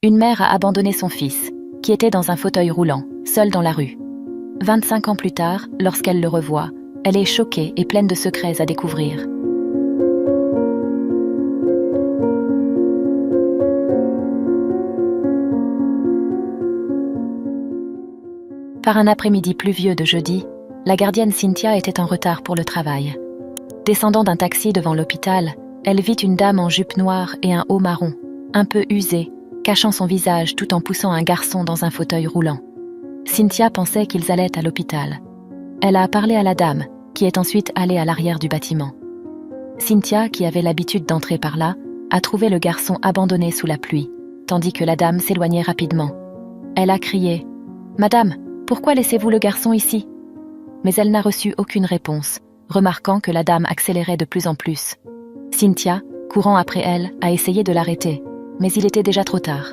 Une mère a abandonné son fils, qui était dans un fauteuil roulant, seul dans la rue. 25 ans plus tard, lorsqu'elle le revoit, elle est choquée et pleine de secrets à découvrir. Par un après-midi pluvieux de jeudi, la gardienne Cynthia était en retard pour le travail. Descendant d'un taxi devant l'hôpital, elle vit une dame en jupe noire et un haut marron, un peu usée, cachant son visage tout en poussant un garçon dans un fauteuil roulant. Cynthia pensait qu'ils allaient à l'hôpital. Elle a parlé à la dame, qui est ensuite allée à l'arrière du bâtiment. Cynthia, qui avait l'habitude d'entrer par là, a trouvé le garçon abandonné sous la pluie, tandis que la dame s'éloignait rapidement. Elle a crié « Madame, pourquoi laissez-vous le garçon ici ?» Mais elle n'a reçu aucune réponse, remarquant que la dame accélérait de plus en plus. Cynthia, courant après elle, a essayé de l'arrêter, mais il était déjà trop tard.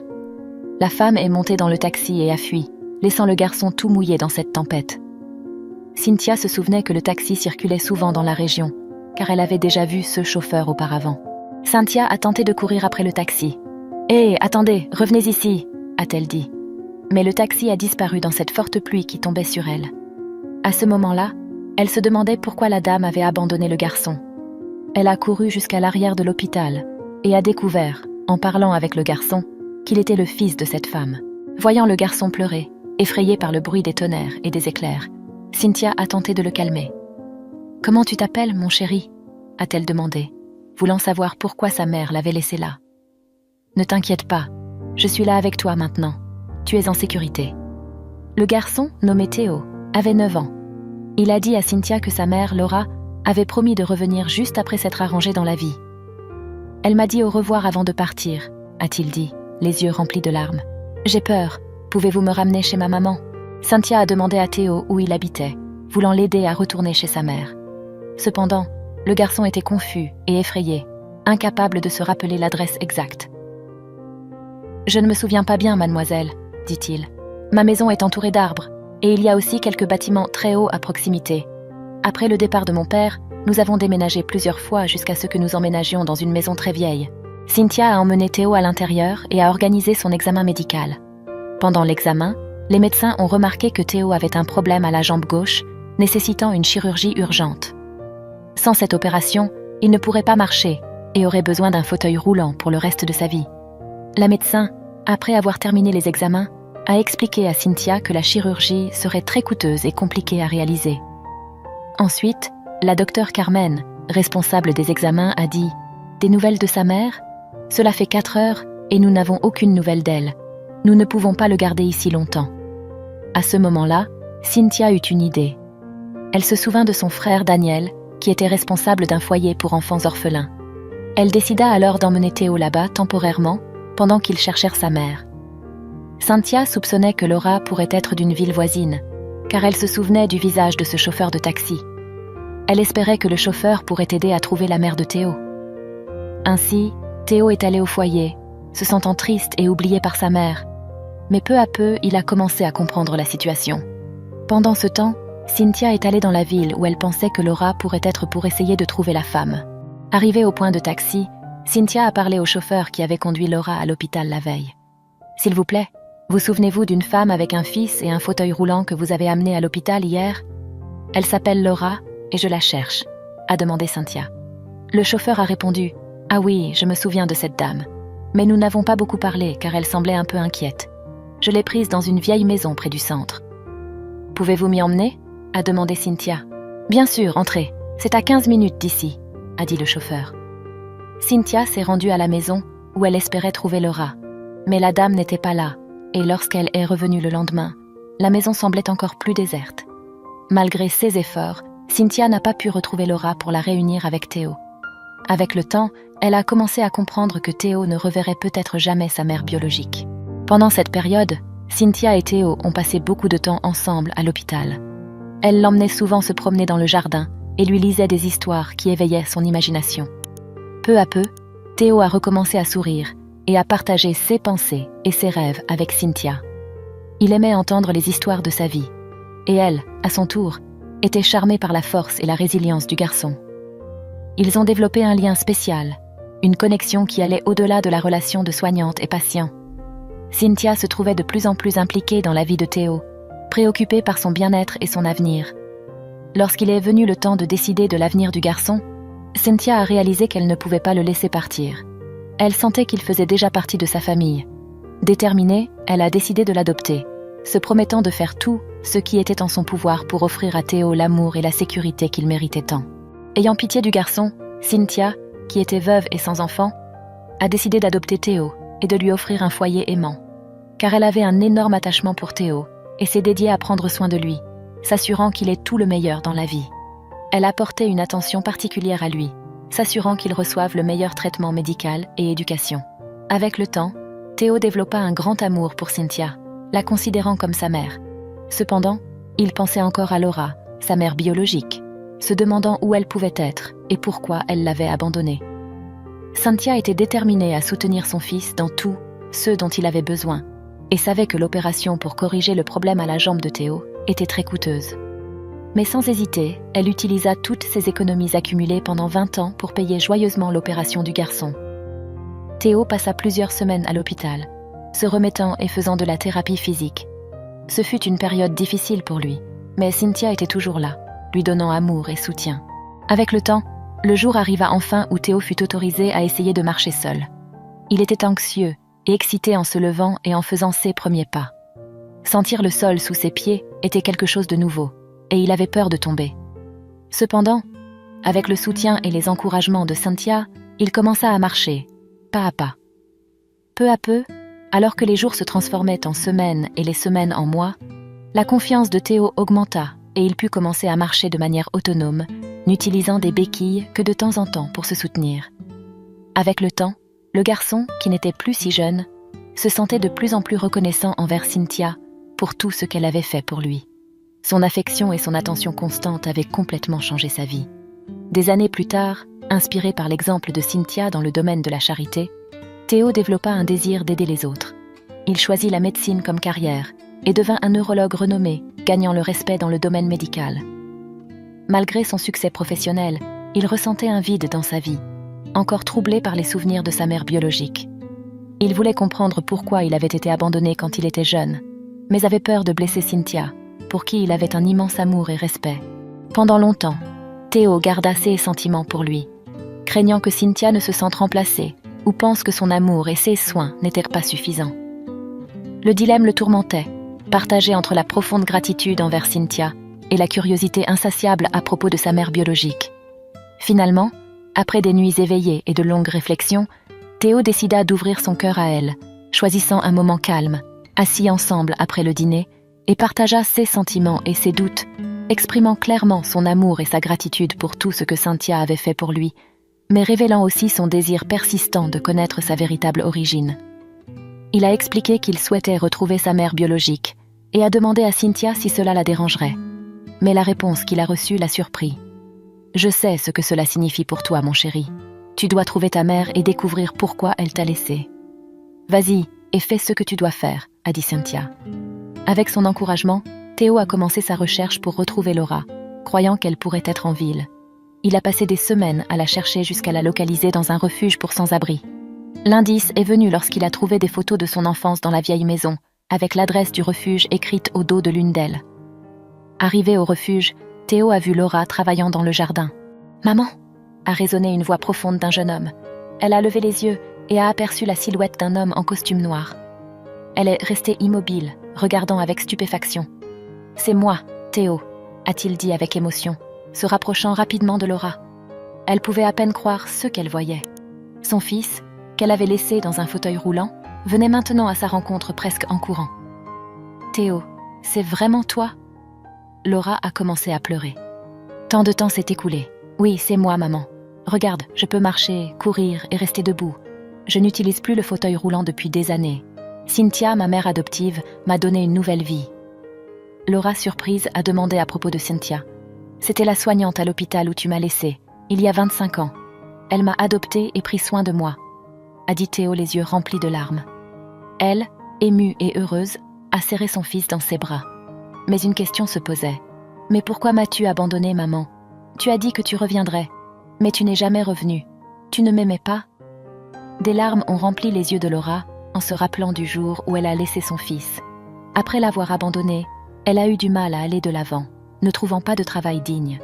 La femme est montée dans le taxi et a fui, laissant le garçon tout mouillé dans cette tempête. Cynthia se souvenait que le taxi circulait souvent dans la région, car elle avait déjà vu ce chauffeur auparavant. Cynthia a tenté de courir après le taxi. « Hé, attendez, revenez ici !» a-t-elle dit. Mais le taxi a disparu dans cette forte pluie qui tombait sur elle. À ce moment-là, elle se demandait pourquoi la dame avait abandonné le garçon. Elle a couru jusqu'à l'arrière de l'hôpital et a découvert, en parlant avec le garçon, qu'il était le fils de cette femme. Voyant le garçon pleurer, effrayé par le bruit des tonnerres et des éclairs, Cynthia a tenté de le calmer. « Comment tu t'appelles, mon chéri ?» a-t-elle demandé, voulant savoir pourquoi sa mère l'avait laissé là. « Ne t'inquiète pas, je suis là avec toi maintenant. Tu es en sécurité. » Le garçon, nommé Théo, avait 9 ans. Il a dit à Cynthia que sa mère, Laura, avait promis de revenir juste après s'être arrangée dans la vie. « Elle m'a dit au revoir avant de partir, » a-t-il dit, les yeux remplis de larmes. « J'ai peur. Pouvez-vous me ramener chez ma maman ?» Cynthia a demandé à Théo où il habitait, voulant l'aider à retourner chez sa mère. Cependant, le garçon était confus et effrayé, incapable de se rappeler l'adresse exacte. « Je ne me souviens pas bien, mademoiselle, » dit-il. « Ma maison est entourée d'arbres, et il y a aussi quelques bâtiments très hauts à proximité. Après le départ de mon père, nous avons déménagé plusieurs fois jusqu'à ce que nous emménagions dans une maison très vieille. » Cynthia a emmené Théo à l'intérieur et a organisé son examen médical. Pendant l'examen, les médecins ont remarqué que Théo avait un problème à la jambe gauche, nécessitant une chirurgie urgente. Sans cette opération, il ne pourrait pas marcher et aurait besoin d'un fauteuil roulant pour le reste de sa vie. La médecin, après avoir terminé les examens, a expliqué à Cynthia que la chirurgie serait très coûteuse et compliquée à réaliser. Ensuite, la docteure Carmen, responsable des examens, a dit « Des nouvelles de sa mère ? Cela fait 4 heures et nous n'avons aucune nouvelle d'elle. Nous ne pouvons pas le garder ici longtemps. » À ce moment-là, Cynthia eut une idée. Elle se souvint de son frère Daniel, qui était responsable d'un foyer pour enfants orphelins. Elle décida alors d'emmener Théo là-bas temporairement, pendant qu'ils cherchèrent sa mère. Cynthia soupçonnait que Laura pourrait être d'une ville voisine, car elle se souvenait du visage de ce chauffeur de taxi. Elle espérait que le chauffeur pourrait aider à trouver la mère de Théo. Ainsi, Théo est allé au foyer, se sentant triste et oublié par sa mère. Mais peu à peu, il a commencé à comprendre la situation. Pendant ce temps, Cynthia est allée dans la ville où elle pensait que Laura pourrait être pour essayer de trouver la femme. Arrivée au point de taxi, Cynthia a parlé au chauffeur qui avait conduit Laura à l'hôpital la veille. « S'il vous plaît, vous souvenez-vous d'une femme avec un fils et un fauteuil roulant que vous avez amené à l'hôpital hier ? Elle s'appelle Laura et je la cherche, » a demandé Cynthia. Le chauffeur a répondu « Ah oui, je me souviens de cette dame. Mais nous n'avons pas beaucoup parlé car elle semblait un peu inquiète. Je l'ai prise dans une vieille maison près du centre. »« Pouvez-vous m'y emmener ?» a demandé Cynthia. « Bien sûr, entrez. C'est à 15 minutes d'ici, » a dit le chauffeur. Cynthia s'est rendue à la maison où elle espérait trouver Laura. Mais la dame n'était pas là, et lorsqu'elle est revenue le lendemain, la maison semblait encore plus déserte. Malgré ses efforts, Cynthia n'a pas pu retrouver Laura pour la réunir avec Théo. Avec le temps, elle a commencé à comprendre que Théo ne reverrait peut-être jamais sa mère biologique. Pendant cette période, Cynthia et Théo ont passé beaucoup de temps ensemble à l'hôpital. Elle l'emmenait souvent se promener dans le jardin et lui lisait des histoires qui éveillaient son imagination. Peu à peu, Théo a recommencé à sourire et à partager ses pensées et ses rêves avec Cynthia. Il aimait entendre les histoires de sa vie, et elle, à son tour, était charmée par la force et la résilience du garçon. Ils ont développé un lien spécial, une connexion qui allait au-delà de la relation de soignante et patient. Cynthia se trouvait de plus en plus impliquée dans la vie de Théo, préoccupée par son bien-être et son avenir. Lorsqu'il est venu le temps de décider de l'avenir du garçon, Cynthia a réalisé qu'elle ne pouvait pas le laisser partir. Elle sentait qu'il faisait déjà partie de sa famille. Déterminée, elle a décidé de l'adopter, se promettant de faire tout ce qui était en son pouvoir pour offrir à Théo l'amour et la sécurité qu'il méritait tant. Ayant pitié du garçon, Cynthia, qui était veuve et sans enfant, a décidé d'adopter Théo et de lui offrir un foyer aimant. Car elle avait un énorme attachement pour Théo et s'est dédiée à prendre soin de lui, s'assurant qu'il ait tout le meilleur dans la vie. Elle apportait une attention particulière à lui, s'assurant qu'il reçoive le meilleur traitement médical et éducation. Avec le temps, Théo développa un grand amour pour Cynthia, la considérant comme sa mère. Cependant, il pensait encore à Laura, sa mère biologique, se demandant où elle pouvait être et pourquoi elle l'avait abandonnée. Cynthia était déterminée à soutenir son fils dans tout ce dont il avait besoin et savait que l'opération pour corriger le problème à la jambe de Théo était très coûteuse. Mais sans hésiter, elle utilisa toutes ses économies accumulées pendant 20 ans pour payer joyeusement l'opération du garçon. Théo passa plusieurs semaines à l'hôpital, se remettant et faisant de la thérapie physique. Ce fut une période difficile pour lui, mais Cynthia était toujours là, lui donnant amour et soutien. Avec le temps, le jour arriva enfin où Théo fut autorisé à essayer de marcher seul. Il était anxieux et excité en se levant et en faisant ses premiers pas. Sentir le sol sous ses pieds était quelque chose de nouveau, et il avait peur de tomber. Cependant, avec le soutien et les encouragements de Cynthia, il commença à marcher, pas à pas. Peu à peu, alors que les jours se transformaient en semaines et les semaines en mois, la confiance de Théo augmenta et il put commencer à marcher de manière autonome, n'utilisant des béquilles que de temps en temps pour se soutenir. Avec le temps, le garçon, qui n'était plus si jeune, se sentait de plus en plus reconnaissant envers Cynthia pour tout ce qu'elle avait fait pour lui. Son affection et son attention constante avaient complètement changé sa vie. Des années plus tard, inspiré par l'exemple de Cynthia dans le domaine de la charité, Théo développa un désir d'aider les autres. Il choisit la médecine comme carrière et devint un neurologue renommé, gagnant le respect dans le domaine médical. Malgré son succès professionnel, il ressentait un vide dans sa vie, encore troublé par les souvenirs de sa mère biologique. Il voulait comprendre pourquoi il avait été abandonné quand il était jeune, mais avait peur de blesser Cynthia, pour qui il avait un immense amour et respect. Pendant longtemps, Théo garda ses sentiments pour lui, craignant que Cynthia ne se sente remplacée ou pense que son amour et ses soins n'étaient pas suffisants. Le dilemme le tourmentait, partagé entre la profonde gratitude envers Cynthia et la curiosité insatiable à propos de sa mère biologique. Finalement, après des nuits éveillées et de longues réflexions, Théo décida d'ouvrir son cœur à elle, choisissant un moment calme, assis ensemble après le dîner, et partagea ses sentiments et ses doutes, exprimant clairement son amour et sa gratitude pour tout ce que Cynthia avait fait pour lui, mais révélant aussi son désir persistant de connaître sa véritable origine. Il a expliqué qu'il souhaitait retrouver sa mère biologique et a demandé à Cynthia si cela la dérangerait. Mais la réponse qu'il a reçue l'a surpris. « Je sais ce que cela signifie pour toi, mon chéri. Tu dois trouver ta mère et découvrir pourquoi elle t'a laissé. Vas-y et fais ce que tu dois faire, » a dit Cynthia. Avec son encouragement, Théo a commencé sa recherche pour retrouver Laura, croyant qu'elle pourrait être en ville. Il a passé des semaines à la chercher jusqu'à la localiser dans un refuge pour sans-abri. L'indice est venu lorsqu'il a trouvé des photos de son enfance dans la vieille maison, avec l'adresse du refuge écrite au dos de l'une d'elles. Arrivé au refuge, Théo a vu Laura travaillant dans le jardin. « Maman !» a résonné une voix profonde d'un jeune homme. Elle a levé les yeux et a aperçu la silhouette d'un homme en costume noir. Elle est restée immobile, regardant avec stupéfaction. « C'est moi, Théo !» a-t-il dit avec émotion, se rapprochant rapidement de Laura. Elle pouvait à peine croire ce qu'elle voyait. Son fils, qu'elle avait laissé dans un fauteuil roulant, venait maintenant à sa rencontre presque en courant. « Théo, c'est vraiment toi ?» Laura a commencé à pleurer. Tant de temps s'est écoulé. Oui, c'est moi, maman. Regarde, je peux marcher, courir et rester debout. Je n'utilise plus le fauteuil roulant depuis des années. Cynthia, ma mère adoptive, m'a donné une nouvelle vie. Laura, surprise, a demandé à propos de Cynthia. C'était la soignante à l'hôpital où tu m'as laissée, il y a 25 ans. Elle m'a adoptée et pris soin de moi, a dit Théo les yeux remplis de larmes. Elle, émue et heureuse, a serré son fils dans ses bras. Mais une question se posait. « Mais pourquoi m'as-tu abandonnée, maman ? Tu as dit que tu reviendrais, mais tu n'es jamais revenue. Tu ne m'aimais pas ?» Des larmes ont rempli les yeux de Laura, en se rappelant du jour où elle a laissé son fils. Après l'avoir abandonné, elle a eu du mal à aller de l'avant, ne trouvant pas de travail digne.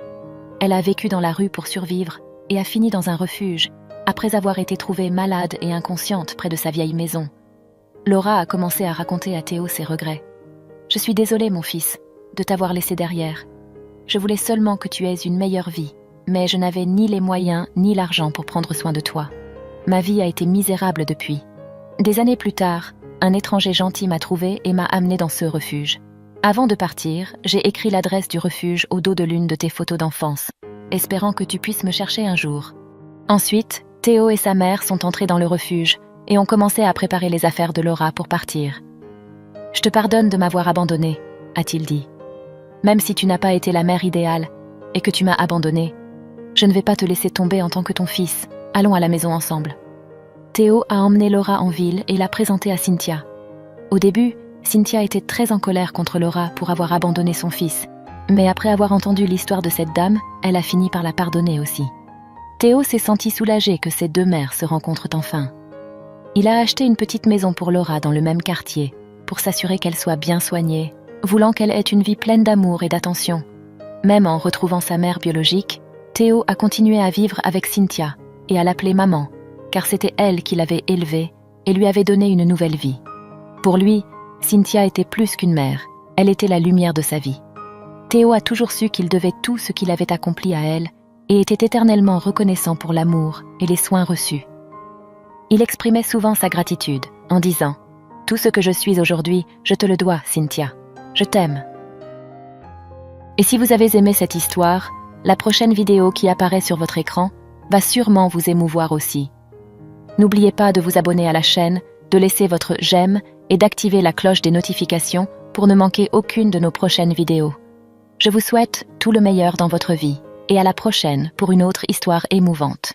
Elle a vécu dans la rue pour survivre et a fini dans un refuge, après avoir été trouvée malade et inconsciente près de sa vieille maison. Laura a commencé à raconter à Théo ses regrets. « Je suis désolée, mon fils, de t'avoir laissé derrière. Je voulais seulement que tu aies une meilleure vie, mais je n'avais ni les moyens ni l'argent pour prendre soin de toi. Ma vie a été misérable depuis. Des années plus tard, un étranger gentil m'a trouvée et m'a amenée dans ce refuge. Avant de partir, j'ai écrit l'adresse du refuge au dos de l'une de tes photos d'enfance, espérant que tu puisses me chercher un jour. » Ensuite, Théo et sa mère sont entrés dans le refuge et ont commencé à préparer les affaires de Laura pour partir. « Je te pardonne de m'avoir abandonnée, » a-t-il dit. « Même si tu n'as pas été la mère idéale et que tu m'as abandonnée, je ne vais pas te laisser tomber en tant que ton fils. Allons à la maison ensemble. » Théo a emmené Laura en ville et l'a présentée à Cynthia. Au début, Cynthia était très en colère contre Laura pour avoir abandonné son fils. Mais après avoir entendu l'histoire de cette dame, elle a fini par la pardonner aussi. Théo s'est senti soulagé que ces deux mères se rencontrent enfin. Il a acheté une petite maison pour Laura dans le même quartier, pour s'assurer qu'elle soit bien soignée, voulant qu'elle ait une vie pleine d'amour et d'attention. Même en retrouvant sa mère biologique, Théo a continué à vivre avec Cynthia et à l'appeler maman, car c'était elle qui l'avait élevée et lui avait donné une nouvelle vie. Pour lui, Cynthia était plus qu'une mère, elle était la lumière de sa vie. Théo a toujours su qu'il devait tout ce qu'il avait accompli à elle et était éternellement reconnaissant pour l'amour et les soins reçus. Il exprimait souvent sa gratitude en disant « Tout ce que je suis aujourd'hui, je te le dois, Cynthia. Je t'aime. » Et si vous avez aimé cette histoire, la prochaine vidéo qui apparaît sur votre écran va sûrement vous émouvoir aussi. N'oubliez pas de vous abonner à la chaîne, de laisser votre j'aime et d'activer la cloche des notifications pour ne manquer aucune de nos prochaines vidéos. Je vous souhaite tout le meilleur dans votre vie et à la prochaine pour une autre histoire émouvante.